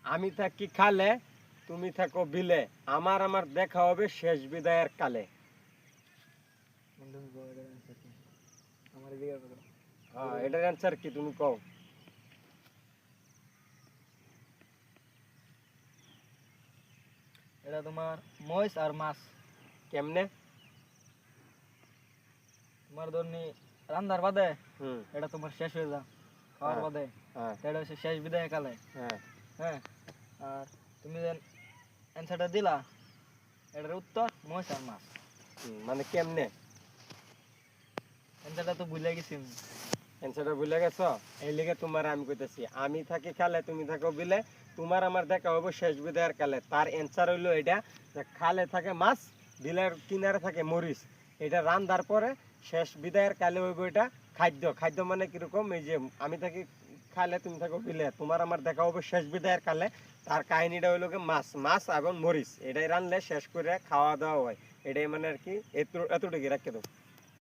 আমি থাকি খালে, তুমি থাকো বিলে, আমার আমার দেখা হবে শেষ বিদায়ের কালে। বন্ধু গো, এটার answer কি? আমার এদিকে করো। হ্যাঁ, এটার অ্যান্সার কি তুমি কও? এটা তোমার মহিষ আর মাছ। কেমনে? তোমার ধরনি রান্দার বাদে হুম। এটা তোমার শেষ হয়ে যা, খাওয়ার হ্যাঁ, বাদে হ্যাঁ, এটা হচ্ছে শেষ বিদায় কালে। হ্যাঁ। হ্যাঁ, আর তুমি যে অ্যান্সারটা দিলা, এটার উত্তর মহিষ আর মাছ। মানে কেমনে? অ্যান্সারটা তো ভুলে গেছি আমি। অ্যান্সারটা ভুলে গেছো? এই লিগে তোমার আমি কইতেছি, আমি থাকি খালে, তুমি থাকো বিলে, তোমার আমার দেখা হবে শেষ বিদায়ের কালে। তার অ্যান্সার হইলো এটা যে খালে থাকে মাছ, বিলের কিনারে থাকে মরিচ। এটা রান্দার পরে শেষ বিদায়ের কালে হইব এটা খাদ্য। খাদ্য মানে কিরকম? এই যে আমি থাকি খালে, তুমি থাকো বিলে, তোমার আমার দেখা হবে শেষ বিদায়ের কালে। তার কাহিনীটা হইলো কি, মাছ মাছ এবং মরিচ এটাই রানলে শেষ করে খাওয়া দাওয়া হয়। এটাই মানে আর কি, এতটুকু রাখতে দাও।